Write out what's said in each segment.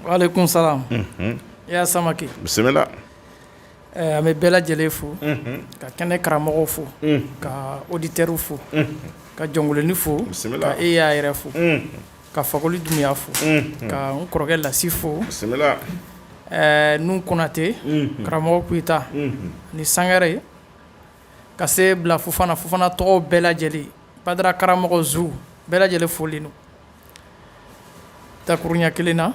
Waalaikum salam. Ya Samake. Bisimila. An bɛ bɛɛ lajɛlen fo. Ka kɛnɛ karamɔgɔw fo. Ka auditeurs fo. Ka jɔnkoloni fo. Ka e y'a yɛrɛ fo. Ka Fakoli Dunbiya fo. Ka n kɔrɔkɛ Lasi fo. Bisimila. Nun Konate. Karamɔgɔ Kuyita. Ni Sangare. Ka se bila Fofana tɔgɔw bɛɛ lajɛlen. Badara karamɔgɔ Zu. Bɛɛ lajɛlen folen don. Takuruɲa kelen na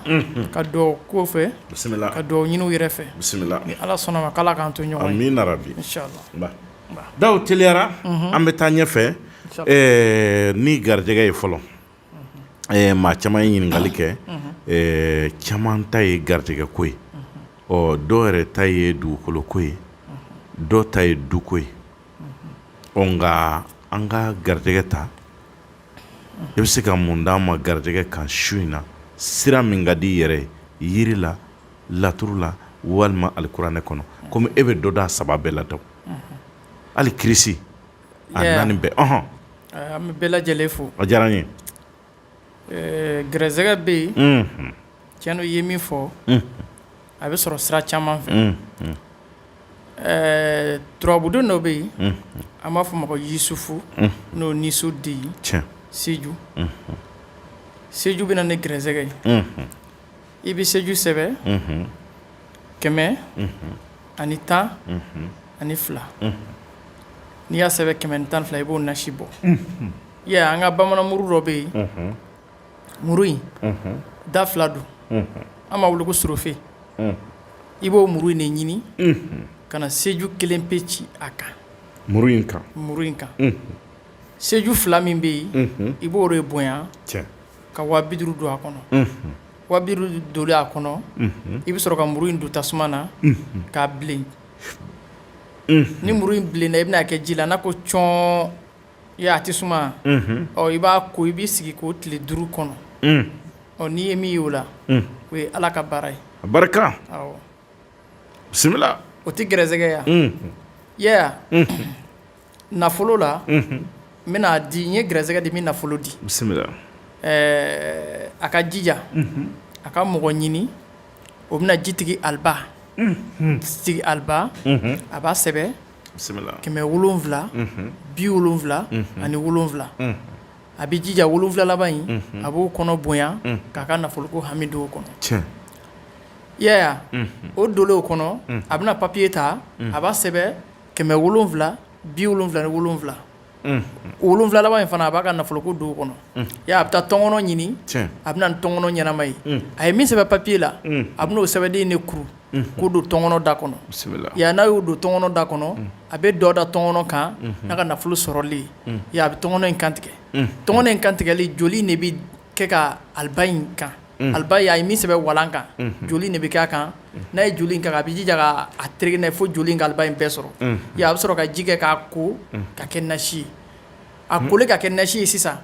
ka dɔw ko fɛ bisimila ka dɔw ɲini u yɛrɛ fɛ bisimila ni Ala sɔnna ma k'Ala k'an to ɲɔgɔn ye amina rabi inshallah daw teliyara an bɛ taa ɲɛfɛ ni garijɛgɛ ye fɔlɔ maa caman ye ɲininkali kɛ caman ta ye garijɛgɛ ko ye dɔw yɛrɛ ta ye dugukolo ko ye dɔw ta ye du ko ye nka an ka garijɛgɛ ta i bɛ se ka mun d'an ma garijɛgɛ kan su in na sira min ka di yɛrɛ yiri la laturu la walima alikuranɛ kɔnɔ komi e bɛ dɔ d'a saba bɛɛ la daw hali kirisi a naani bɛɛ an bɛ bɛɛ lajɛlen fo a diyara n ye garijɛgɛ bɛ yen tiɲɛ do i ye min fɔ a bɛ sɔrɔ sira caman fɛ turabudon dɔ bɛ yen an b'a fɔ o ma ko Yusufu n'o niso di Seju Seju bɛna ni garijɛgɛ ye i bɛ Seju sɛbɛn 100 ani 10 ani 2 n'i y'a sɛbɛn 100 ani 10 ni 2 i b'o nasi bɔ an ka bamanan muru dɔ bɛ yen muru in da 2 don an b'a wele ko sorofe i b'o muru in de ɲini ka na Seju 1 pe ci a kan muru in kan Seju 2 min bɛ yen i b'o de bonya ka 50 don a kɔnɔ 50 donlen a kɔnɔ i bɛ sɔrɔ ka muru in don tasuma na k'a bilen ni muru in bilenna i bɛna kɛ ji la n'a ko cɔn a tɛ suma i b'a ko i b'i sigi k'o tile 5 kɔnɔ n'i ye min ye o la o ye Ala ka baara ye a barika bisimila o tɛ garijɛgɛ ye nafolo la n bɛna di n ye garijɛgɛ di n bɛ nafolo di bisimila a ka jija a ka mɔgɔ ɲini o bɛna jitigi Aliba jitigi Aliba a b'a sɛbɛn 700 70 ani 7 a bɛ jija 7 laban in a b'o kɔnɔ bonya k'a ka nafolo ko hami don o kɔnɔ o dolen o kɔnɔ a bɛna papiye ta a b'a sɛbɛn 700 70 ni 7 laban in fana a b'a ka nafolo ko don o kɔnɔ a bɛ taa tɔnkɔnɔ ɲini a bɛna ni tɔnkɔnɔ ɲɛnama ye a ye min sɛbɛn papiye la a bɛna o sɛbɛnden de kuru k'o don tɔnkɔnɔ da kɔnɔ n'a y'o don tɔnkɔnɔ da kɔnɔ a bɛ dɔ da tɔnkɔnɔ kan n'a ka nafolo sɔrɔli ye a bɛ tɔnkɔnɔ in kantigɛ tɔnkɔnɔ in kantigɛli joli de bɛ kɛ ka Aliba in kan Aliba a ye min sɛbɛn walan kan joli de bɛ kɛ a kan n'a ye joli in kan a bɛ jija ka a tereke n'a ye fo joli in ka Aliba in bɛɛ sɔrɔ a bɛ sɔrɔ ka ji kɛ k'a ko ka kɛ nasi ye a kolen ka kɛ nasi ye sisan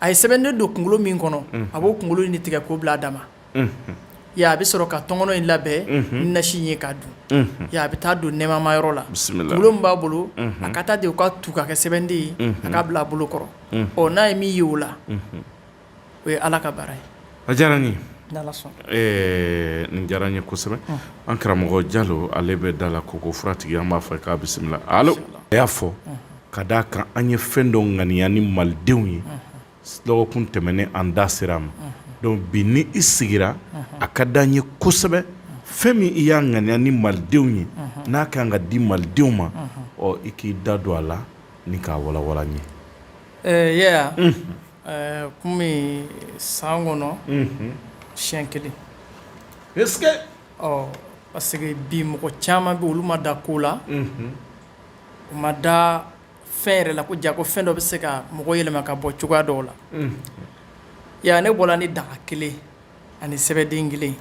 a ye sɛbɛnden don kunkolo min kɔnɔ a b'o kunkolo in de tigɛ k'o bila a dama a bɛ sɔrɔ ka tɔnkɔnɔ in labɛn ni nasi in ye k'a dun a bɛ taa don nɛmama yɔrɔ la kunkolo min b'a bolo a ka taa de o ka tu ka kɛ sɛbɛnden ye a ka bila a bolo kɔrɔ n'a ye min ye o la o ye Ala ka baara ye a diyara n ye n'Ala sɔnna nin diyara n ye kosɛbɛ an karamɔgɔ Jalo ale bɛ da la koko furatigi an b'a fɔ k'a bisimila alo a y'a fɔ ka d'a kan an ye fɛn dɔ ŋaniya ni malidenw ye dɔgɔkun tɛmɛnen an da sera a ma donc bi ni i sigira a ka d'an ye kosɛbɛ fɛn min i y'a ŋaniya ni malidenw ye n'a kan ka di malidenw ma i k'i da don a la ni k'a walawala n ye komi san kɔnɔ siɲɛ 1 est-ce que parce que bi mɔgɔ caman bɛ olu ma da ko la u ma da fɛn yɛrɛ la ko ja ko fɛn dɔ bɛ se ka mɔgɔ yɛlɛma ka bɔ cogoya dɔw la ne bɔra ni daga 1 ani sɛbɛnden 1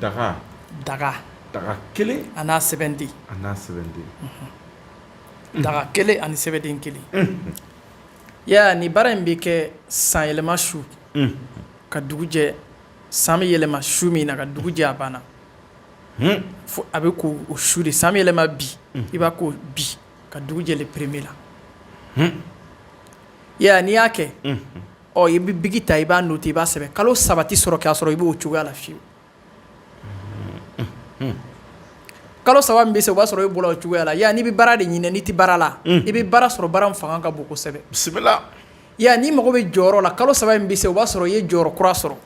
daga 1 a n'a sɛbɛnden daga 1 ani sɛbɛnden 1 ni baara in bɛ kɛ san yɛlɛma su ka dugu jɛ san bɛ yɛlɛma su min na ka dugu jɛ a banna fo a bɛ ko o su de san bɛ yɛlɛma bi i b'a ko bi ka dugu jɛ le premier la n'i y'a kɛ i bɛ bigi ta i b'a noter i b'a sɛbɛn kalo 3 tɛ sɔrɔ k'a sɔrɔ i b'o cogoya la fiyewu kalo 3 min bɛ se o b'a sɔrɔ i bɔra o cogoya la n'i bɛ baara de ɲini n'i tɛ baara la i bɛ baara sɔrɔ baara min fanga ka bon kosɛbɛ bisimila n'i mago bɛ jɔyɔrɔ la kalo 3 min bɛ se o b'a sɔrɔ i ye jɔyɔrɔ kura sɔrɔ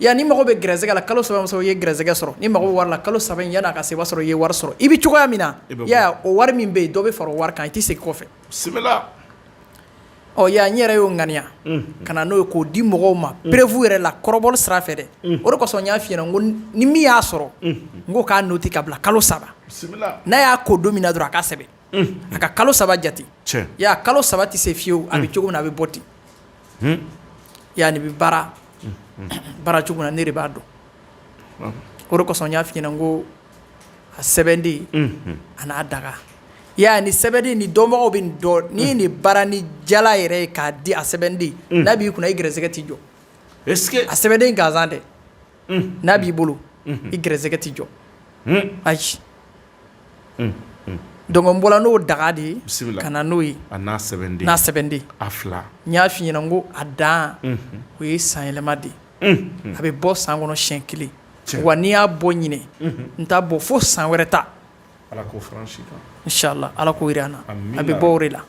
n'i mago bɛ gɛrɛsɛgɛ la kalo 3 min bɛ se o ye gɛrɛsɛgɛ sɔrɔ n'i mago bɛ wari la kalo 3 in yan'a ka se o b'a sɔrɔ i ye wari sɔrɔ i bɛ cogoya min na o wari min bɛ yen dɔ bɛ fara o wari kan i tɛ segin kɔfɛ bisimila n yɛrɛ y'o ŋaniya ka na n'o ye k'o di mɔgɔw ma prévu yɛrɛ la kɔrɔbɔli sira fɛ dɛ o de kosɔn n y'a f'i ɲɛna n ko ni min y'a sɔrɔ n ko k'a noter ka bila kalo 3 n'a y'a ko don min na dɔrɔn a ka sɛbɛn a ka kalo 3 jate kalo 3 tɛ se fiyewu a bɛ cogo min na a bɛ bɔ ten nin bɛ baara cogo min na ne de b'a dɔn o de kosɔn n y'a f'i ɲɛna n ko a sɛbɛnden a n'a daga ni sɛbɛnden ni dɔnbagaw bɛ nin dɔn ni nin baara ni jala yɛrɛ ye k'a di a sɛbɛnden n'a b'i kunna i gɛrɛsɛgɛ tɛ jɔ a sɛbɛnden gansan dɛ n'a b'i bolo i gɛrɛsɛgɛ tɛ jɔ ayi donc n bɔra n'o daga de ye ka na n'o ye n'a sɛbɛnden n y'a f'i ɲɛna n ko a dan o ye sanyɛlɛma de ye a bɛ bɔ san kɔnɔ siɲɛ 1 wa n'i y'a bɔ ɲinɛ n t'a bɔ fo san wɛrɛ ta inshallah ala ko jira an na a bɛ bɔ o de la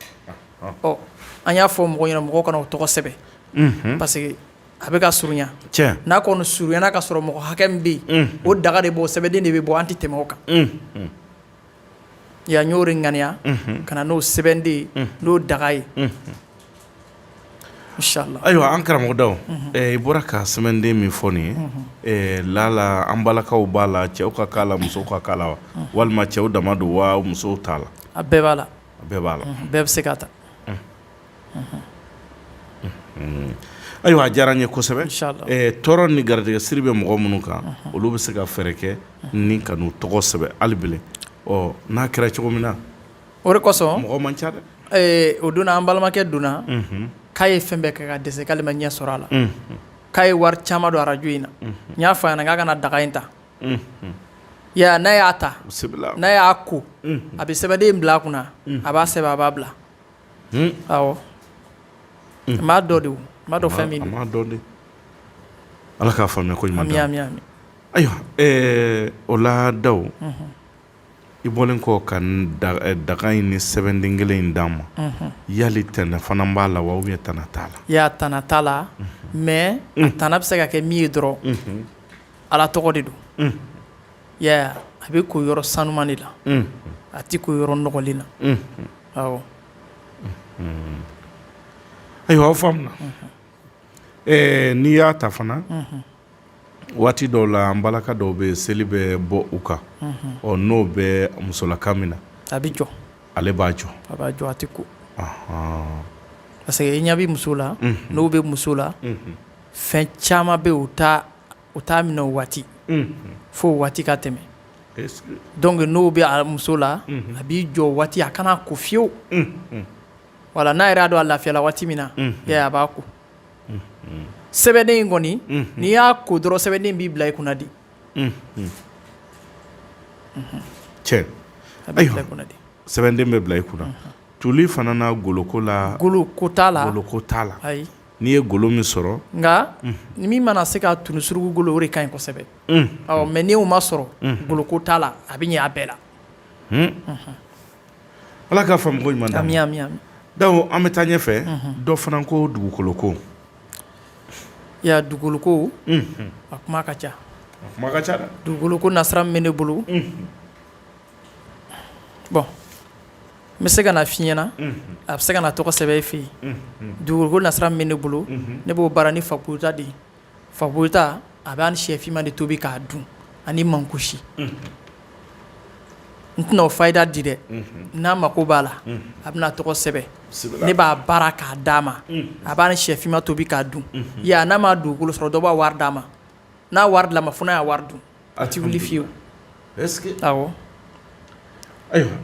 an y'a fɔ mɔgɔw ɲɛna mɔgɔw kana o tɔgɔ sɛbɛn parce que a bɛ ka surunya n'a kɔni surunyana ka sɔrɔ mɔgɔ hakɛ min bɛ yen o daga de bɔ o sɛbɛnden de bɛ bɔ an tɛ tɛmɛ o kan n y'o de ŋaniya ka na n'o sɛbɛnden ye n'o daga ye inshallah ayiwa an karamɔgɔdaw i bɔra ka sɛbɛnden min fɔ nin ye lala an balakaw b'a la cɛw ka k'a la musow ka k'a la wa walima cɛw dama don wa musow t'a la a bɛɛ b'a la bɛɛ bɛ se ka ta ayiwa a diyara n ye kosɛbɛ tɔɔrɔ ni garijɛgɛ siri bɛ mɔgɔ minnu kan olu bɛ se ka fɛɛrɛ kɛ ni ka n'u tɔgɔ sɛbɛn hali bilen n'a kɛra cogo min na o de kosɔn mɔgɔ man ca dɛ o donna an balimakɛ donna k'a ye fɛn bɛɛ kɛ ka dɛsɛ k'ale ma ɲɛ sɔrɔ a la k'a ye wari caman don arajo in na n y'a fɔ a ɲɛna k'a kana daga in ta n'a y'a ta n'a y'a ko a bɛ sɛbɛnden bila a kunna a b'a sɛbɛn a b'a bila awɔ n b'a dɔn de o n b'a dɔn fɛn min don a m'a dɔn de ala k'a faamuya ko ɲuman d'a ma ayiwa o la daw i bɔlen kɔ ka daga in ni sɛbɛnden kelen in d'an ma yali tɛnɛ fana b'a la wa ubiyɛn tana t'a la tana t'a la mais a tana bɛ se ka kɛ min ye dɔrɔn ala tɔgɔ de don a bɛ ko yɔrɔ sanuman de la a tɛ ko yɔrɔ nɔgɔlen na awɔ ayiwa aw faamuna n'i y'a ta fana waati dɔw la an balaka dɔw bɛ seli bɛ bɔ u kan n'o bɛ musolaka min na a bɛ jɔ ale b'a jɔ a b'a jɔ a tɛ ko parce que i ɲɛ bɛ muso la n'o bɛ muso la fɛn caman bɛ yen o t'a minɛ o waati fo o waati ka tɛmɛ donc n'o bɛ a muso la a b'i jɔ o waati a kana ko fiyewu wala n'a yɛrɛ y'a dɔn a lafiyala waati min na a b'a ko sɛbɛnden in kɔni n'i y'a ko dɔrɔn sɛbɛnden b'i bila i kunna di tiɲɛ ayiwa sɛbɛnden bɛ bila i kunna tuli fana na goloko la goloko t'a la ayi n'i ye golo min sɔrɔ nka min mana se ka tunu surugu golo o de ka ɲi kosɛbɛ mais ni o ma sɔrɔ goloko t'a la a bɛ ɲɛ a bɛɛ la ala k'a faamu ko ɲuman d'a ma ami donc an bɛ taa ɲɛfɛ dɔ fana ko dugukoloko dugukoloko a kuma ka ca dɛ dugukoloko nasira min bɛ ne bolo bon n bɛ se ka na f'i ɲɛna a bɛ se ka na tɔgɔ sɛbɛn e fɛ yen dugukoloko nasira min bɛ ne bolo ne b'o baara ni fakuyita de ye fakuyita a b'a ni sɛfinma de tobi k'a dun ani mankusi n tɛna o fayida di dɛ n'a mako b'a la a bɛna tɔgɔ sɛbɛn ne b'a baara k'a d'a ma a b'a ni sɛfinma tobi k'a dun n'a ma dugukolo sɔrɔ dɔ b'a wari d'a ma n'a wari dilan ma fo n'a y'a wari dun a tɛ wuli fiyewu awɔ ayiwa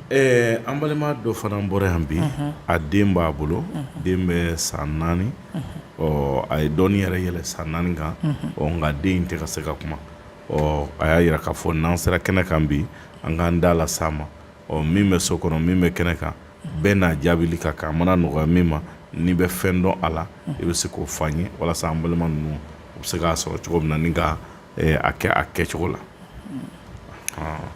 an balima dɔ fana bɔra yan bi a den b'a bolo den bɛ san 4 a ye dɔɔnin yɛrɛ yɛlɛ san 4 kan nka den in tɛ ka se ka kuma a y'a yira k'a fɔ n'an sera kɛnɛ kan bi an k'an da la s'a ma min bɛ so kɔnɔ min bɛ kɛnɛ kan bɛɛ n'a jaabili ka kan a mana nɔgɔya min ma n'i bɛ fɛn dɔn a la i bɛ se k'o fɔ an ye walasa an balima ninnu u bɛ se k'a sɔrɔ cogo min na ni ka a kɛcogo la.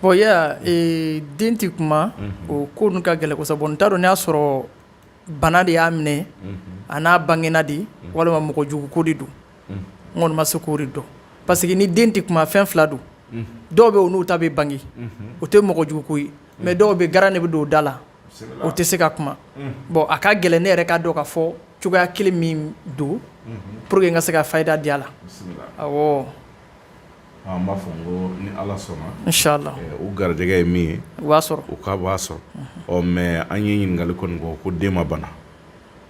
Bon den tɛ kuma o ko ninnu ka gɛlɛn kosɛbɛ n t'a dɔn n'a y'a sɔrɔ bana de y'a minɛ a n'a bangena de walima mɔgɔ jugu ko de don n kɔni ma se k'o de dɔn parce que ni den tɛ kuma fɛn fila don dɔw bɛ yen n'u ta bɛ bange o tɛ mɔgɔ jugu ko ye mais dɔw bɛ garan de bɛ don o da la o tɛ se ka kuma bon a ka gɛlɛn ne yɛrɛ ka dɔn ka fɔ cogoya kelen min don pour que n ka se ka fayida di a la awɔ. An b'a fɔ n ko ni Ala sɔnna inshallah u garijɛgɛ ye min ye u b'a sɔrɔ u ka b'a sɔrɔ mais an ye ɲininkali kɔni kɔ ko den ma bana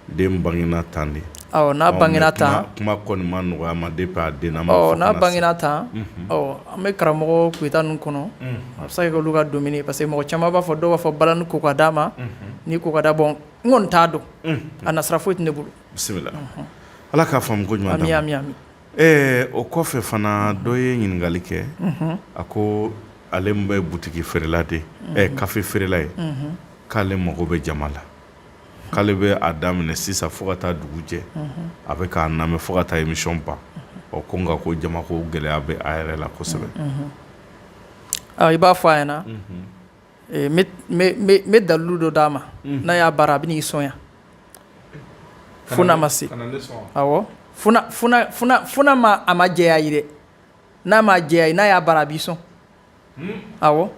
den bangena tan de awɔ n'a bangena tan kuma kɔni ma nɔgɔya ma depuis a den na ma fɔ n'a bangena tan an bɛ karamɔgɔ kuyita ninnu kɔnɔ a bɛ se ka kɛ olu ka domaine ye parce que mɔgɔ caman b'a fɔ dɔw b'a fɔ balani ko ka d'a ma ni ko ka d'a bon n kɔni t'a dɔn a nasira foyi tɛ ne bolo. Bisimila Ala k'a faamu ko ɲuman d'a ma. Ami. O kɔfɛ fana dɔ ye ɲininkali kɛ a ko ale min bɛ butigi feerela de kafe feerela ye k'ale mago bɛ jama la k'ale bɛ a daminɛ sisan fo ka taa dugu jɛ a bɛ k'a lamɛn fo ka taa émission ban ko nka ko jama ko gɛlɛya bɛ a yɛrɛ la kosɛbɛ. I b'a fɔ a ɲɛna n bɛ dalilu dɔ d'a ma n'a y'a baara a bɛ n'i sɔn yan fo n'a ma se awɔ. Funa ma a ma jɛya yi dɛ n'a ma jɛya yi n'a y'a bara a b'i sɔn awɔ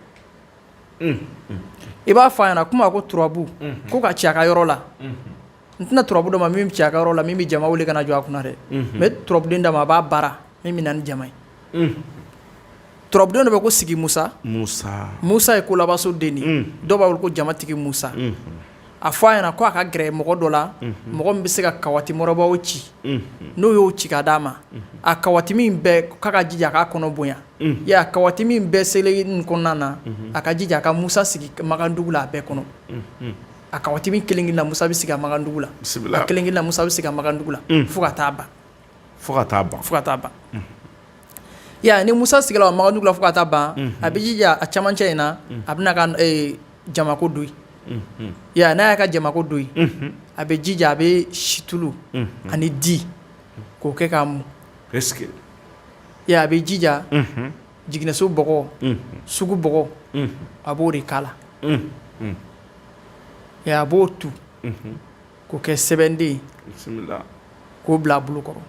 i b'a fɔ a ɲɛna kuma ko turabu ko ka ci a ka yɔrɔ la n tɛna turabu dɔ ma min bɛ ci a ka yɔrɔ la min bɛ jama wele ka na jɔ a kunna dɛ mais turabuden dɔ ma a b'a bara min bɛ na ni jama ye turabuden dɔ bɛ ko Sigi Musa ye kolabaso den de dɔw b'a wele ko jamatigi Musa a fɔ a ɲɛna ko a ka gɛrɛ mɔgɔ dɔ la mɔgɔ min bɛ se ka kawati mɔrɔbaw ci n'o y'o ci ka d'a ma a kawati min bɛɛ k'a ka jija a k'a kɔnɔ bonya kawati min bɛɛ selen nin kɔnɔna na a ka jija a ka Musa sigi Magandugu la a bɛɛ kɔnɔ a kawati min kelen-kelen na Musa bɛ sigi a Magandugu la a kelen-kelen na Musa bɛ sigi a Magandugu la fo ka taa ban ni Musa sigila a Magandugu la fo ka taa ban a bɛ jija a camancɛ in na a bɛna ka jamako don n'a y'a ka jamako don yen a bɛ jija a bɛ situlu ani di k'o kɛ k'a mun a bɛ jija jiginɛso bɔgɔ sugu bɔgɔ a b'o de k'a la a b'o tu k'o kɛ sɛbɛnden ye k'o bila a bolo kɔrɔ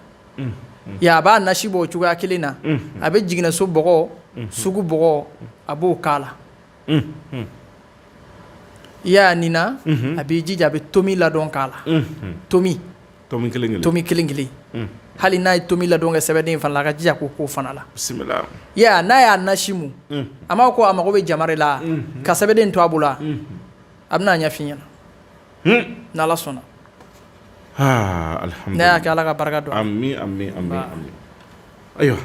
a b'a nasi bɔ o cogoya kelen na a bɛ jiginɛso bɔgɔ sugu bɔgɔ a b'o k'a la nina a b'i jija a bɛ tomi ladɔn k'a la tomi kelen-kelen hali n'a ye tomi ladɔn kɛ sɛbɛnden fana la a ka jija k'o fana la n'a y'a nasi mun a m'a ko a mago bɛ jama de la ka sɛbɛnden to a bolo a bɛna ɲɛf'i ɲɛna n'Ala sɔnna ne y'a kɛ Ala ka barika dɔn ami ayiwa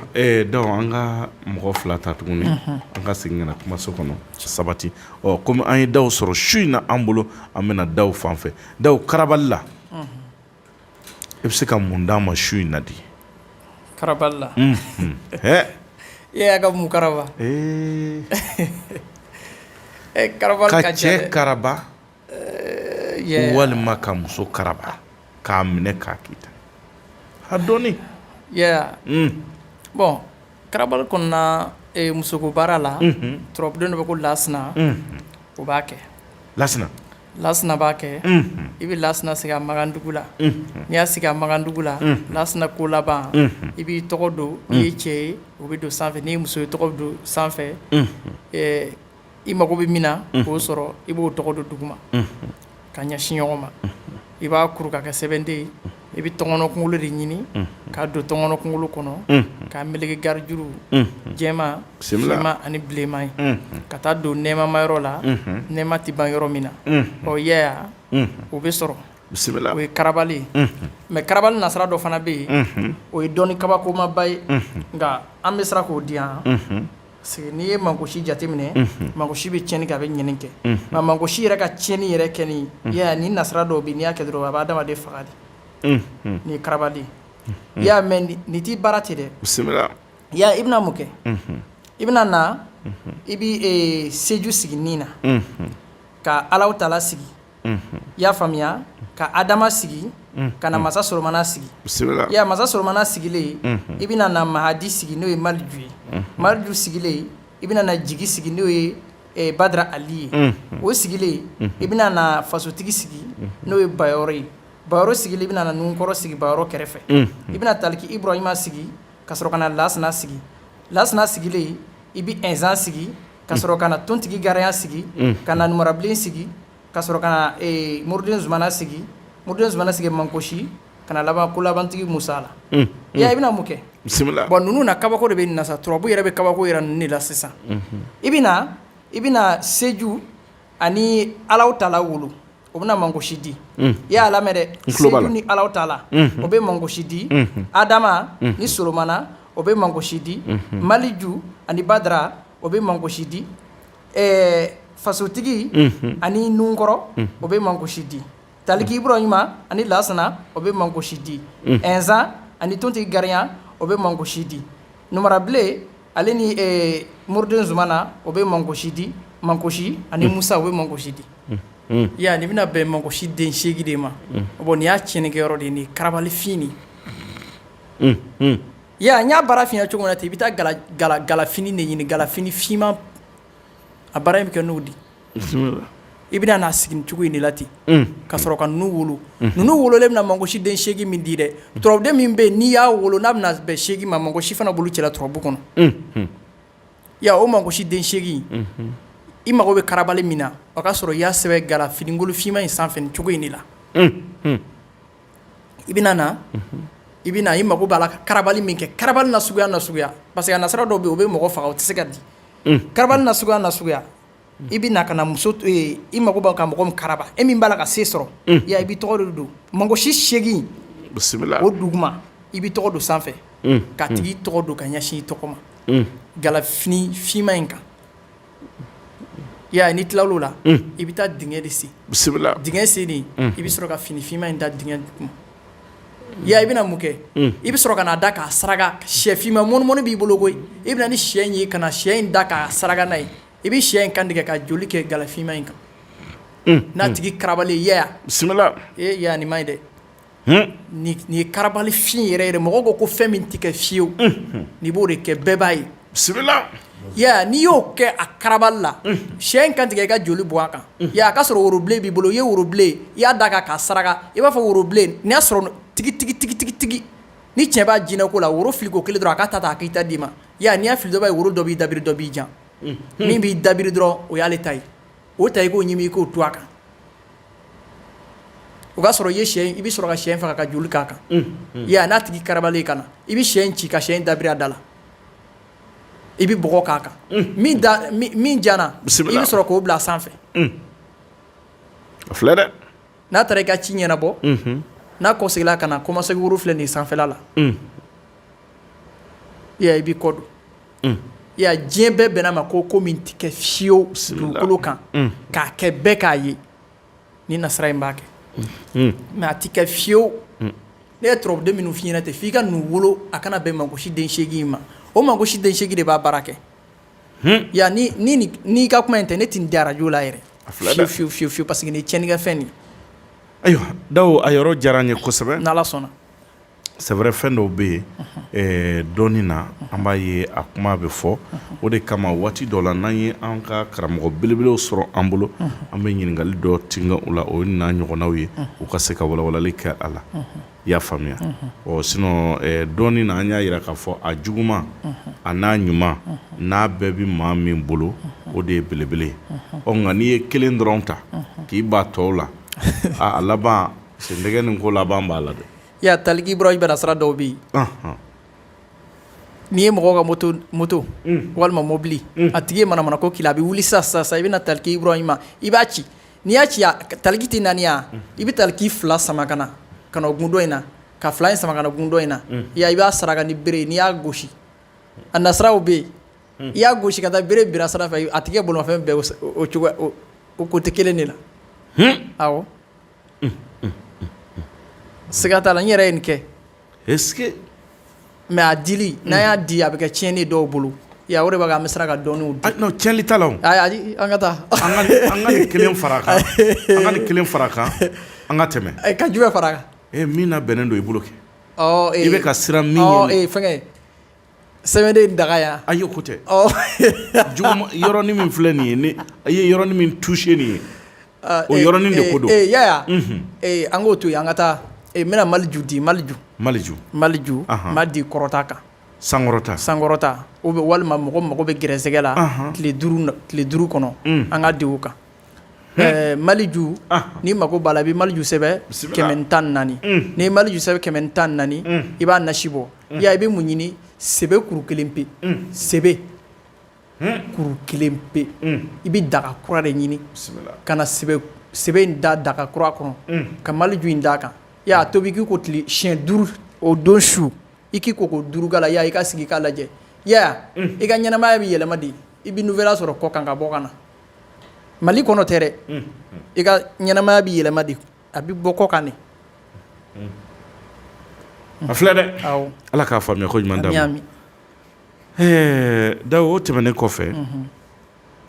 donc an ka mɔgɔ fila ta tuguni an ka segin ka na kumaso kɔnɔ sabati komi an ye daw sɔrɔ su in na an bolo an bɛna daw fan fɛ daw karabali la i bɛ se ka mun d'an ma su in na di karabali la y'a ka mun karaba karabali ka cɛ karaba walima ka muso karaba k'a minɛ k'a kita a dɔɔni bon karabali kɔnɔna musoko baara la turabuden dɔ bɛ ko lasina o b'a kɛ lasina b'a kɛ i bɛ lasina sigi a Magandugu la n'i y'a sigi a Magandugu la lasina ko laban i b'i tɔgɔ don n'i ye cɛ ye o bɛ don sanfɛ n'i ye muso ye tɔgɔ bɛ don sanfɛ i mago bɛ min na k'o sɔrɔ i b'o tɔgɔ don duguma ka ɲɛsin ɲɔgɔn ma i b'a kuru ka kɛ sɛbɛnden ye i bɛ tɔngɔnɔ kunkolo de ɲini k'a don tɔngɔnɔ kunkolo kɔnɔ k'a meleke garijuru jɛma finma ani bilenman ye ka taa don nɛɛmama yɔrɔ la nɛɛma tɛ ban yɔrɔ min na o bɛ sɔrɔ o ye karabali ye mais karabali nasira dɔ fana bɛ yen o ye dɔɔni kabakomaba ye nka an bɛ siran k'o di yan parce que n'i ye mangosi jateminɛ mangosi bɛ tiɲɛni kɛ a bɛ ɲɛni kɛ nka mangosi yɛrɛ ka tiɲɛni yɛrɛ kɛ ni nasira dɔw bɛ yen n'i y'a kɛ dɔrɔn a b'a adamaden faga de ni karabali mɛ nin t'i baara ten dɛ i bɛna mun kɛ i bɛna na i bɛ seju sigi nin na ka Alahu Taala sigi i y'a faamuya ka Adama sigi kana masa Solomana sigi bisimila ya masa Solomana sigilen i bɛna na Mahadi sigi n'o ye Maliju ye Maliju sigilen i bɛna na Jigi sigi n'o ye Badara Ali ye o sigilen i bɛna na fasotigi sigi n'o ye Bayɔrɔ ye Bayɔrɔ sigilen i bɛna na Nunkɔrɔ sigi Bayɔrɔ kɛrɛfɛ i bɛna Taliki Ibrahima sigi ka sɔrɔ ka na Lasana sigi Lasana sigilen i bɛ Ɛnzan sigi ka sɔrɔ ka na Tontigi Garayan sigi ka na Numarabilen sigi ka sɔrɔ ka na Moriden Zumana sigi Moriden Zumana sigi Mankosi ka na laban ko labantigi Musa la ya i bɛna mun kɛ bisimila bon ninnu na kabako de bɛ nin na sa turabu yɛrɛ bɛ kabako yɛrɛ ninnu de la sisan i bɛna Seju ani Alahu Taala wolo o bɛna Mankosi di i y'a lamɛn dɛ Seju ni Alahu Taala o bɛ Mankosi di Adama ni Solomana o bɛ Mankosi di Maliju ani Badara o bɛ Mankosi di fasotigi ani Nunkɔrɔ o bɛ Mankosi di Taliki Ibrahima ani Lasana o bɛ Mankosi di Ɛnzan ani Tontigi Garayan o bɛ Mankosi di Numarabilen ale ni Moriden Zumana o bɛ Mankosi di Mankosi ani Musa o bɛ Mankosi di ya nin bɛna bɛn Mankosi den 8 de ma bon nin y'a tiɲɛnikɛyɔrɔ de ye nin karabalifini ya n y'a baara f'i ɲɛna cogo min na ten i bɛ taa galafini de ɲini galafini finman a baara in bɛ kɛ n'o de i bɛna n'a sigi nin cogo in de la ten ka sɔrɔ ka ninnu wolo ninnu wololen bɛna Mankosi den 8 min di dɛ turabuden min bɛ yen n'i y'a wolo n'a bɛna bɛn 8 ma Mankosi fana bolo cɛla turabu kɔnɔ ya o Mankosi den 8 i mago bɛ karabali min na o ka sɔrɔ i y'a sɛbɛn galafiningolo finman in sanfɛ nin cogo in de la i bɛna i mago b'a la ka karabali min kɛ karabali nasuguya parce que a nasira dɔw bɛ yen o bɛ mɔgɔ faga o tɛ se ka di karabali nasuguya i bɛna ka na muso i mago b'a ka mɔgɔ min karaba e min b'a la ka se sɔrɔ ya i b'i tɔgɔ de don Mankosi 8 bisimila o duguma i b'i tɔgɔ don sanfɛ ka tigi tɔgɔ don ka ɲɛsin i tɔgɔ ma galafini finman in kan ya ni tilal'o la i bɛ taa dingɛ de sen bisimila dingɛ sennen i bɛ sɔrɔ ka fini finman in da dingɛ duguma ya i bɛna mun kɛ i bɛ sɔrɔ ka na da k'a saraka sɛ finman mɔni b'i bolo koyi i bɛna ni sɛ in ye ka na sɛ in da k'a saraka n'a ye i bɛ sɛ in kan tigɛ ka joli kɛ galafinman in kan n'a tigi karabalen ya bisimila ya nin man ɲi dɛ nin ye karabali fin yɛrɛ mɔgɔw ko fɛn min tɛ kɛ fiyewu n'i b'o de kɛ bɛɛ b'a ye bisimila ya n'i y'o kɛ a karabali la sɛ in kan tigɛ i ka joli bɔ a kan ya a ka sɔrɔ worobilen b'i bolo i ye worobilen i y'a da k'a saraka i b'a fɔ worobilen n'i y'a sɔrɔ tigi ni cɛ b'a jinɛ ko la woro fili ko kelen dɔrɔn a ka ta a k'i ta d'i ma ya n'i y'a fili dɔ b'a ye woro dɔ b'i dabiri dɔ b'i jan min b'i dabiri dɔrɔn o y'ale ta ye o ta i k'o ɲimi i k'o to a kan o ka sɔrɔ i bɛ sɔrɔ ka sɛ in faga ka joli k'a kan ya n'a tigi karabalen ka na i bɛ sɛ in ci ka sɛ in dabiri a da la i bɛ bɔgɔ k'a kan min jana i bɛ sɔrɔ k'o bila a sanfɛ a filɛ dɛ n'a taara i ka ci ɲɛnabɔ n'a kɔsegila ka na komasegi woro filɛ nin sanfɛla la ya i b'i kɔ don ya diɲɛ bɛɛ bɛnna ma ko min tɛ kɛ fiyewu dugukolo kan k'a kɛ bɛɛ k'a ye ni nasara in b'a kɛ mɛ a tɛ kɛ fiyewu ne ye turabuden minnu f'i ɲɛna ten f'i ka ninnu wolo a kana bɛn Mankosi den 8 ma o Mankosi den 8 de b'a baara kɛ ya ni ka kuma in tɛ ne tɛ nin di arajo la yɛrɛ fiyewu parce que nin ye tiɲɛnikɛ fɛn nin ye ayiwa Dawu a yɔrɔ diyara n ye kosɛbɛ n'Ala sɔnna c'est vrai fɛn dɔw bɛ yen dɔɔnin na an b'a ye a kuma bɛ fɔ o de kama waati dɔ la n'an ye an ka karamɔgɔ belebelew sɔrɔ an bolo an bɛ ɲininkali dɔ tinga u la o ye n'a ɲɔgɔnnaw ye u ka se ka walawalali kɛ a la i y'a faamuya sinon dɔɔnin na an y'a yira k'a fɔ a juguman a n'a ɲuman n'a bɛɛ bɛ maa min bolo o de ye belebele ye nka n'i ye kelen dɔrɔn ta k'i ba tɔw la a laban sendɛgɛ nin ko laban b'a la dɛ ya Taliki Ibrahima nasira dɔw bɛ yen n'i ye mɔgɔw ka moto walima mobili a tigi ye manamana ko k'i la a bɛ wuli sisan i bɛna Taliki Ibrahima i b'a ci n'i y'a ci Taliki tɛ naani ya i bɛ Taliki 2 sama ka na o gun dɔ in na ka 2 in sama ka na gun dɔ in na ya i b'a saraka ni bere n'i y'a gosi a nasiraw bɛ yen i y'a gosi ka taa bere bira sira fɛ a tigi ye bolimafɛn bɛɛ o cogo o côté kelen de la awɔ siga t'a la n yɛrɛ ye nin kɛ est-ce que mais a dili n'a y'a di a bɛ kɛ tiɲɛni dɔw bolo ya o de b'a kɛ an bɛ sira ka dɔɔniw di non tiɲɛli t'a la o ayi an ka taa an ka nin kelen fara a kan an ka nin kelen fara a kan an ka tɛmɛ ka jumɛn fara a kan min na bɛnnen don i bolo kɛ i bɛ ka siran min ye fɛngɛ sɛbɛnden daga yan ayi ko tɛ yɔrɔnin min filɛ nin ye i ye yɔrɔnin min touché nin ye o yɔrɔnin de ko don yaya an k'o to yen an ka taa n bɛna Maliju di Maliju m'a di kɔrɔta kan sankɔrɔta walima mɔgɔ mago bɛ gɛrɛsɛgɛ la tile 5 kɔnɔ an ka di o kan Maliju ni mago b'a la i bɛ Maliju sɛbɛn 114 n'i ye Maliju sɛbɛn 114 i b'a nasi bɔ i bɛ mun ɲini sɛbɛ kuru 1 pe sɛbɛ kuru 1 pe i bɛ daga kura de ɲini ka na sɛbɛ in da daga kura kɔnɔ ka Maliju in d'a kan a tobi k'i ko tile siɲɛ 5 o don su i k'i ko 5 k'a la i ka sigi k'a lajɛ i ka ɲɛnamaya bɛ yɛlɛma de i bɛ nouvelle sɔrɔ kɔ kan ka bɔ ka na Mali kɔnɔ tɛ dɛ i ka ɲɛnamaya bɛ yɛlɛma de a bɛ bɔ kɔ kan de a filɛ dɛ Ala k'a faamuya ko ɲuman d'a ma Dawu o tɛmɛnen kɔfɛ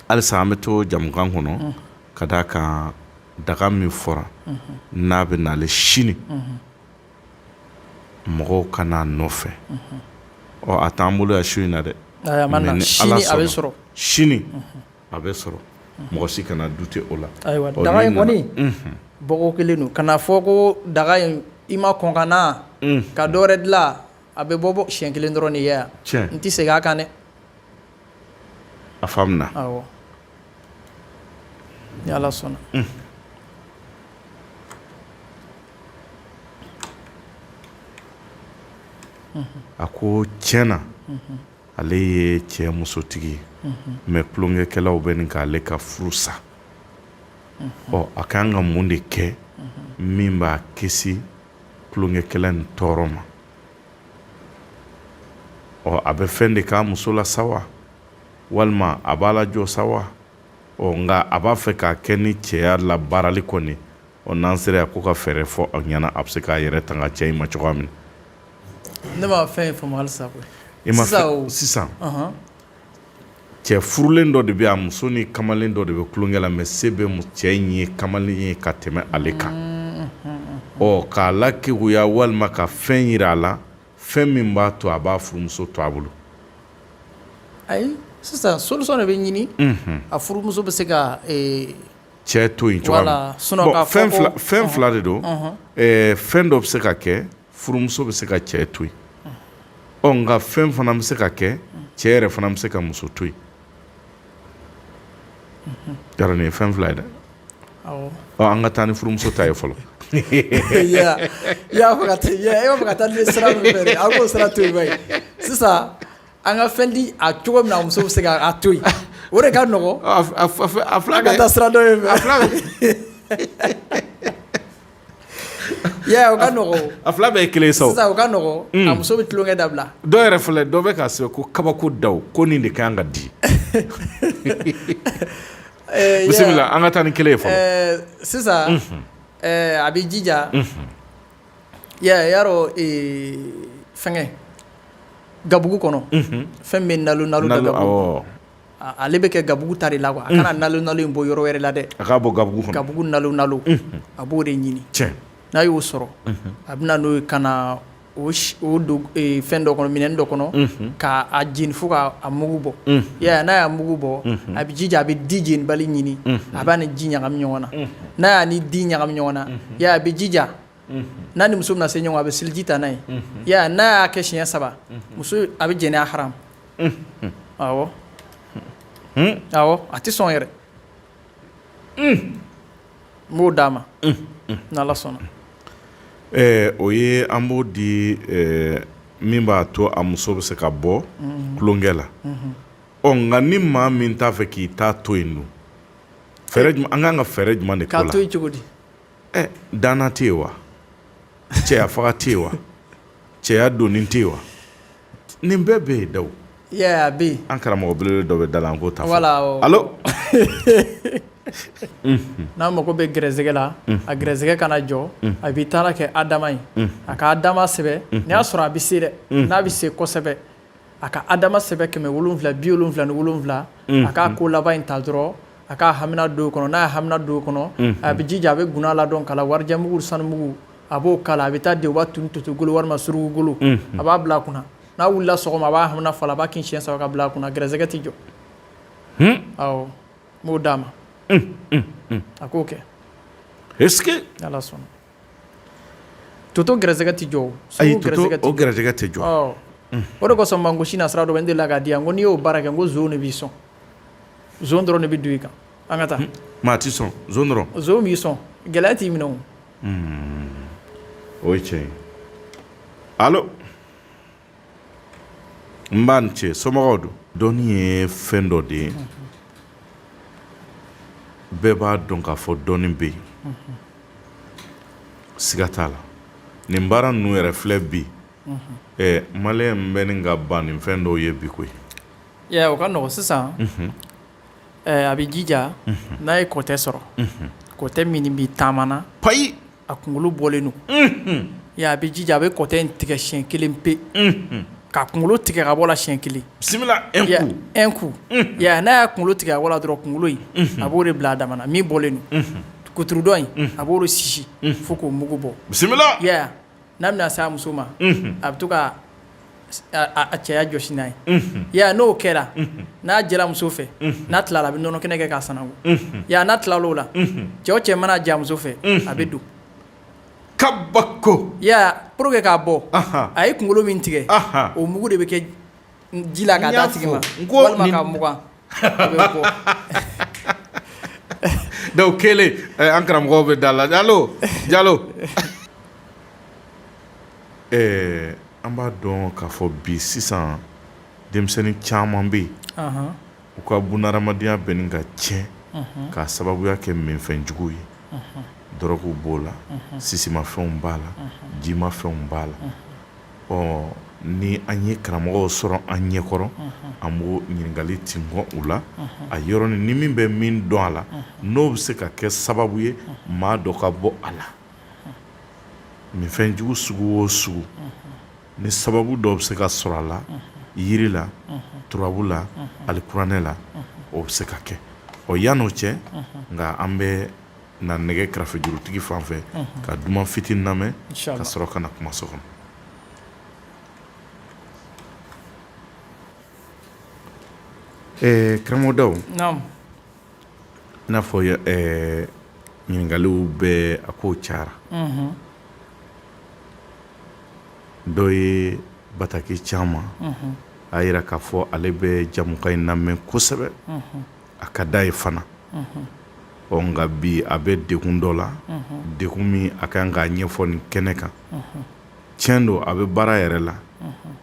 halisa an bɛ to jamukan kɔnɔ ka d'a kan daga min fɔra n'a bɛ nale sini mɔgɔw ka n'a nɔfɛ a t'an bolo yan su in na dɛ sini a bɛ sɔrɔ sini a bɛ sɔrɔ mɔgɔ si kana dute o la ayiwa daga in kɔni bɔgɔ kelen don kana fɔ ko daga in i ma kɔn ka na ka dɔ wɛrɛ dilan a bɛ bɔ siɲɛ 1 dɔrɔn de ye yan n tɛ segin a kan dɛ a faamuna awɔ ni Ala sɔnna a ko tiɲɛna ale ye cɛ musotigi ye mais tulonkɛkɛlaw bɛ nin k'ale ka furu sa a kan ka mun de kɛ min b'a kisi tulonkɛkɛla nin tɔɔrɔ ma a bɛ fɛn de k'a muso la sa wa walima a b'a lajɔ sa wa nka a b'a fɛ k'a kɛ ni cɛya la baarali kɔni n'an sera ko ka fɛɛrɛ fɔ a ɲɛna a bɛ se k'a yɛrɛ tanga cɛ in ma cogoya min ne ma fɛn faamu halisa sisan cɛ furulen dɔ de bɛ a muso ni kamalen dɔ de bɛ tulonkɛ la mais se bɛ cɛ in ye kamalen ye ka tɛmɛ ale kan k'a lakeguya walima ka fɛn yira a la fɛn min b'a to a b'a furumuso to a bolo ayi sisan solution de bɛ ɲini a furumuso bɛ se ka cɛ to yen cogoya min fɛn fila de don fɛn dɔ bɛ se ka kɛ furumuso bɛ se ka cɛ to yen nka fɛn fana bɛ se ka kɛ cɛ yɛrɛ fana bɛ se ka muso to yen yɔrɔ nin ye fɛn fila ye dɛ an ka taa ni furumuso ta ye fɔlɔ i y'a fɔ ka taa ni sira min fɛ dɛ a k'o sira to yen ba ye sisan an ka fɛn di a cogo min na a muso bɛ se ka to yen o de ka nɔgɔn a fila ka taa sira dɔ ye fɛ o ka nɔgɔn a fila bɛɛ ye kelen sa sisan o ka nɔgɔn a muso bɛ tulonkɛ dabila dɔw yɛrɛ filɛ dɔ bɛ k'a sɛbɛn ko kabako daw ko nin de kan ka di bisimila an ka taa ni kelen ye fɔlɔ sisan a bɛ jija yarɔ fɛngɛ gabugu kɔnɔ fɛn bɛ nalo da gabugu ale bɛ kɛ gabugu ta de la quoi a kana nalo in bɔ yɔrɔ wɛrɛ la dɛ a k'a bɔ gabugu kɔnɔ gabugu nalo a b'o de ɲini n'a y'o sɔrɔ a bɛ na n'o ye ka na o don fɛn dɔ kɔnɔ minɛn dɔ kɔnɔ k'a jeni fo k'a mugu bɔ n'a y'a mugu bɔ a bɛ jija a bɛ di jenibali ɲini a b'a ni ji ɲagami ɲɔgɔn na n'a y'a ni di ɲagami ɲɔgɔn na a bɛ jija n'a ni muso bɛna se ɲɔgɔn a bɛ seliji ta n'a ye n'a y'a kɛ siɲɛ 3 muso a bɛ jɛnɛ a haram awɔ a tɛ sɔn yɛrɛ n b'o d'a ma n'Ala sɔnna o ye an b'o di min b'a to a muso bɛ se ka bɔ tulonkɛ la nka ni maa min t'a fɛ k'i ta to yen dun fɛɛrɛ jumɛn an kan ka fɛɛrɛ jumɛn de k'o la k'a to yen cogo di danna tɛ yen wa cɛya faga tɛ yen wa cɛya donni tɛ yen wa nin bɛɛ bɛ yen daw a bɛ yen an karamɔgɔ belebele dɔ bɛ da la an k'o ta fɔ allo n'a mago bɛ gɛrɛsɛgɛ la a gɛrɛsɛgɛ kana jɔ a b'i taara kɛ Adama ye a ka Adama sɛbɛn n'i y'a sɔrɔ a bɛ se dɛ n'a bɛ se kosɛbɛ a ka Adama sɛbɛn 777 a k'a ko laban in ta dɔrɔn a k'a hamina don o kɔnɔ n'a ye hamina don o kɔnɔ a bɛ jija a bɛ guna ladɔn k'a la warijɛmugu sanumugu a b'o kala a bɛ taa de u b'a tunu totogolo walima surugugolo a b'a bila a kunna n'a wulila sɔgɔma a b'a hamina fala a b'a kin siɲɛ 3 ka bila a kunna gɛrɛsɛgɛ tɛ jɔ awɔ n b'o d'a ma a k'o kɛ est-ce que Ala sɔnna toto gɛrɛsɛgɛ tɛ jɔ o ayi toto o gɛrɛsɛgɛ tɛ jɔ o de kosɔn mangosi na sira dɔ bɛ n delila k'a di yan ko n'i y'o baara kɛ n ko zon de b'i sɔn zon dɔrɔn de bɛ don i kan an ka taa maa ti sɔn zon dɔrɔn zon b'i sɔn gɛlɛya t'i minɛ o o ye tiɲɛ ye allo n b'a ni cɛ somɔgɔw don dɔnni ye fɛn dɔ de ye bɛɛ b'a dɔn k'a fɔ dɔnni bɛ yen siga t'a la nin baara ninnu yɛrɛ filɛ bi maliyɛn bɛ nin ka ban nin fɛn dɔw ye bi koyi o ka nɔgɔn sisan a bɛ jija n'a ye kɔtɛ sɔrɔ kɔtɛ min b'i taamana payi a kunkolo bɔlen don a bɛ jija a bɛ kɔtɛ in tigɛ siɲɛ 1 pe ka kunkolo tigɛ ka bɔ la siɲɛ 1 bisimila un coup n'a y'a kunkolo tigɛ ka bɔ la dɔrɔn kunkolo in a b'o de bila a dama na min bɔlen don kuturudɔn in a b'o de sisi fo k'o mugu bɔ bisimila n'a bɛna s'a muso ma a bɛ to ka a cɛya jɔsi n'a ye n'o kɛra n'a jɛla muso fɛ n'a tilala a bɛ nɔnɔ kɛnɛ kɛ k'a sanango n'a tilala o la cɛ o cɛ mana ja muso fɛ a bɛ don kabako pour que k'a bɔ a ye kunkolo min tigɛ o mugu de bɛ kɛ ji la k'a d'a tigi ma walima k'a mugan o bɛ bɔ donc kelen an karamɔgɔw bɛ da la Jalo an b'a dɔn k'a fɔ bi sisan denmisɛnnin caman bɛ yen u ka bunahadamadenya bɛnnen ka tiɲɛ k'a sababuya kɛ minfɛnjugu ye dɔrɔguw b'o la sisimafɛnw b'a la jimafɛnw b'a la ni an ye karamɔgɔw sɔrɔ an ɲɛkɔrɔ an b'o ɲininkali tinbɔ u la a yɔrɔnin ni min bɛ min dɔn a la n'o bɛ se ka kɛ sababu ye maa dɔ ka bɔ a la minfɛnjugu sugu o sugu ni sababu dɔ bɛ se ka sɔrɔ a la yiri la turabu la alikuranɛ la o bɛ se ka kɛ yan'o cɛ nka an bɛ na nɛgɛ kɛrɛfɛ jurutigi fan fɛ ka duman fitinin lamɛn ka sɔrɔ ka na kumaso kɔnɔ karamɔgɔ Dawu i n'a fɔ ɲininkaliw bɛ a kow cayara dɔ ye bataki caman a yira k'a fɔ ale bɛ jamukan in lamɛn kosɛbɛ a ka d'a ye fana nka bi a bɛ degun dɔ la degun min a kan k'a ɲɛfɔ nin kɛnɛ kan tiɲɛ don a bɛ baara yɛrɛ la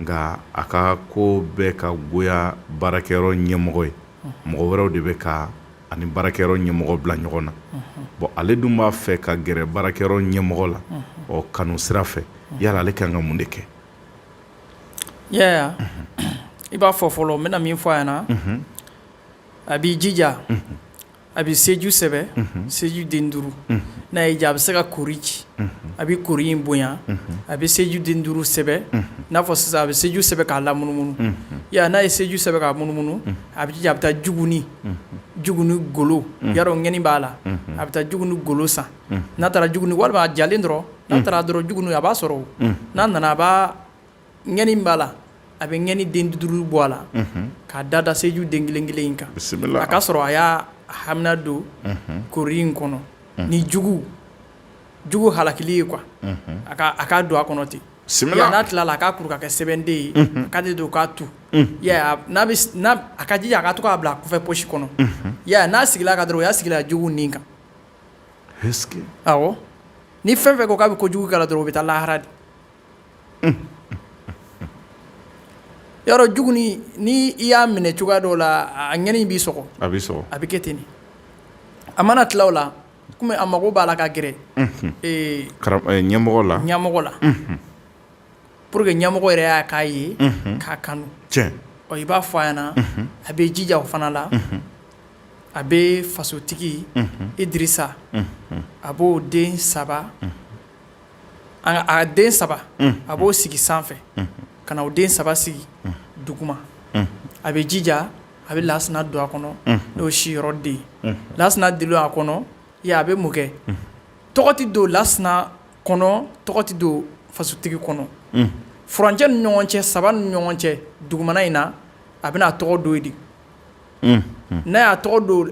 nka a ka ko bɛɛ ka goya baarakɛyɔrɔ ɲɛmɔgɔ ye mɔgɔ wɛrɛw de bɛ ka ani baarakɛyɔrɔ ɲɛmɔgɔ bila ɲɔgɔn na bon ale dun b'a fɛ ka gɛrɛ baarakɛyɔrɔ ɲɛmɔgɔ la kanu sira fɛ yala ale kan ka mun de kɛ i b'a fɔ fɔlɔ n bɛna min fɔ a ɲɛna a b'i jija a bɛ seju sɛbɛ seju den 5 n'a y'i diya a bɛ se ka kori ci a bɛ kori in bonya a bɛ seju den 5 sɛbɛ n'a fɔ sisan a bɛ seju sɛbɛ k'a lamunumunu n'a ye seju sɛbɛ k'a munumunu a bɛ jija a bɛ taa juguni golo yarɔ ŋɛni b'a la a bɛ taa juguni golo san n'a taara juguni walima a jalen dɔrɔn n'a taara dɔrɔn juguni a b'a sɔrɔ o n'a nana a b'a ŋɛni b'a la a bɛ ŋɛni den 5 bɔ a la k'a da seju den 1 in kan a ka sɔrɔ a y'a hamina don kori in kɔnɔ ni jugu halakili ye quoi a ka don a kɔnɔ ten n'a tilala a k'a kuru ka kɛ sɛbɛnden ye a ka de don k'a tu a ka jija a ka to k'a bila kɔfɛ posi kɔnɔ n'a sigila ka dɔrɔn o y'a sigila jugu nin kan awɔ ni fɛn fɛn ko k'a bɛ kojugu k'a la dɔrɔn o bɛ taa lahara de yɔrɔ jugu ni i y'a minɛ cogoya dɔw la a ŋɛni b'i sɔgɔ a bɛ kɛ ten de a mana tila o la komi a mago b'a la ka gɛrɛ ɲɛmɔgɔ la pour que ɲɛmɔgɔ yɛrɛ y'a k'a ye k'a kanu i b'a fɔ a ɲɛna a bɛ jija o fana la a bɛ fasotigi Idirisa a b'o den 3 a den 3 a b'o sigi sanfɛ ka na o den 3 sigi duguma a bɛ jija a bɛ lasina don a kɔnɔ n'o siyɔrɔ den lasina dilen a kɔnɔ a bɛ mun kɛ tɔgɔ tɛ don lasina kɔnɔ tɔgɔ tɛ don fasotigi kɔnɔ furancɛ ni ɲɔgɔn cɛ saba ni ɲɔgɔn cɛ dugumana in na a bɛna tɔgɔ don di n'a y'a tɔgɔ don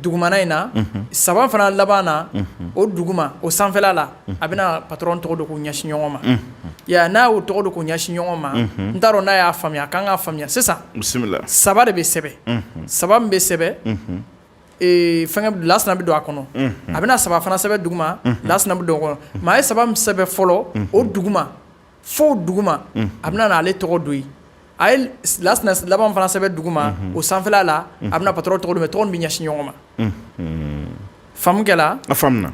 dugumana in na saba fana laban na o duguma o sanfɛla la a bɛna patron tɔgɔ don k'o ɲɛsin ɲɔgɔn ma n'a y'o tɔgɔ don k'o ɲɛsin ɲɔgɔn ma n t'a dɔn n'a y'a faamuya a kan k'a faamuya sisan saba de bɛ sɛbɛn saba min bɛ sɛbɛn fɛngɛ lasina bɛ don a kɔnɔ a bɛna saba fana sɛbɛn duguma lasina bɛ don o kɔnɔ maa ye saba min sɛbɛn fɔlɔ o duguma fo duguma a bɛna n'ale tɔgɔ don yen a ye lasina laban fana sɛbɛn duguma o sanfɛla la a bɛna patron tɔgɔ don mɛ tɔgɔ min bɛ ɲɛsin ɲɔgɔn ma faamu kɛla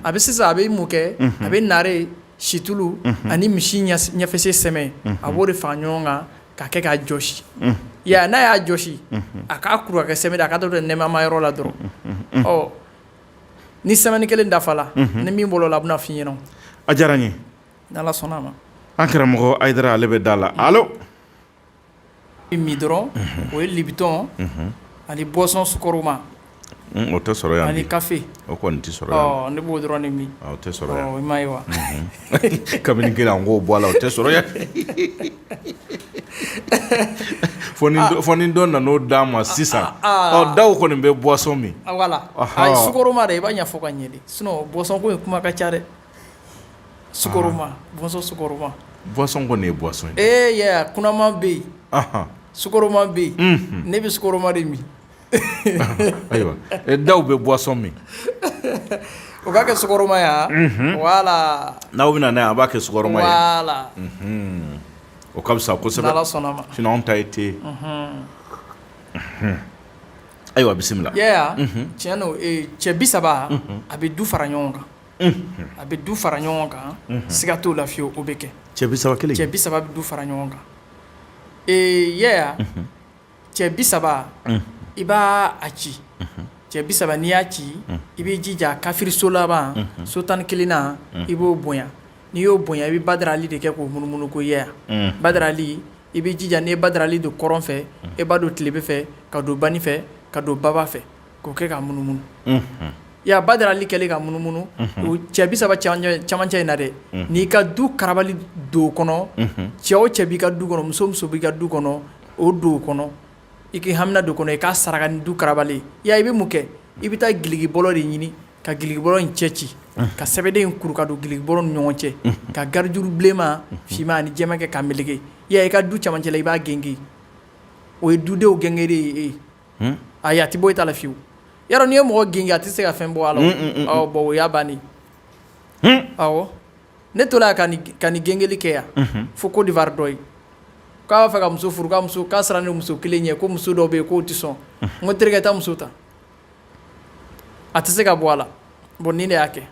a bɛ sisan a bɛ mun kɛ a bɛ nare situlu ani misi ɲɛfɛse sɛmɛ a b'o de fara ɲɔgɔn kan ka kɛ k'a jɔsi n'a y'a jɔsi a k'a kuru ka kɛ sɛmɛ a ka to nɛmama yɔrɔ la dɔrɔn ni sɛmɛni kelen dafala ni min bolo la a bɛna f'i ɲɛna a diyara n ye n'Ala sɔnna a ma an karamɔgɔ Ayidara ale bɛ da la allo mi dɔrɔn o ye libitɔn ani boisson sukoroma o tɛ sɔrɔ yan ani café o kɔni tɛ sɔrɔ yan ne b'o dɔrɔn de min o tɛ sɔrɔ yan i m'a ye wa kabini kelen an k'o bɔ a la o tɛ sɔrɔ yan fɔ ni dɔ nan'o d'a ma sisan daw kɔni bɛ boisson min voilà ayi sukoroma de i b'a ɲɛfɔ ka ɲɛ de sinon boisson ko in kuma ka ca dɛ sukoroma boisson sukoroma boisson kɔni ye boisson ye kunama bɛ yen sukoroma bɛ yen ne bɛ sukoroma de min ayiwa daw bɛ boisson min o ka kɛ sukoroma ya voilà n'aw bɛna n'a ye a b'a kɛ sukoroma ye voilà o ka fisa kosɛbɛ n'Ala sɔnna a ma sinon anw ta ye te ayiwa bisimila tiɲɛ don cɛ 30 a bɛ du fara ɲɔgɔn kan a bɛ du fara ɲɔgɔn kan siga t'o la fiyewu o bɛ kɛ cɛ 30 kelen cɛ 30 bɛ du fara ɲɔgɔn kan cɛ 30 i b'a ci cɛ 30 n'i y'a ci i b'i jija kafiri so laban so 11nan i b'o bonya n'i y'o bonya i bɛ badarali de kɛ k'o munumunu ko badarali i b'i jija n'i ye badarali don kɔrɔn fɛ i b'a don tilebe fɛ ka don bani fɛ ka don baba fɛ k'o kɛ ka munumunu badarali kɛlen ka munumunu o cɛ 30 camancɛ in na dɛ n'i ka du karabali don o kɔnɔ cɛ o cɛ b'i ka du kɔnɔ muso o muso b'i ka du kɔnɔ o don o kɔnɔ i k'i hamina don kɔnɔ i k'a saraka ni du karabali i bɛ mun kɛ i bɛ taa giligi bɔlɔ de ɲini ka giligi bɔlɔ in cɛ ci ka sɛbɛden in kuru ka don giligi bɔlɔ ni ɲɔgɔn cɛ ka garijuru bilenman finman ani jɛman kɛ ka meleke i ka du camancɛ la i b'a genge o ye dudenw gɛngɛli ye ayi a tɛ bɔ i ta la fiyewu yarɔ n'i ye mɔgɔ genge a tɛ se ka fɛn bɔ a la bon o y'a bannen awɔ ne tola yan ka nin gengeli kɛ yan fo Côte d'Ivoire dɔ ye k'a b'a fɛ ka muso furu k'a sera ni muso kelen ye ko muso dɔw bɛ yen k'o tɛ sɔn n ko terikɛ taa muso ta a tɛ se ka bɔ a la bon nin de y'a kɛ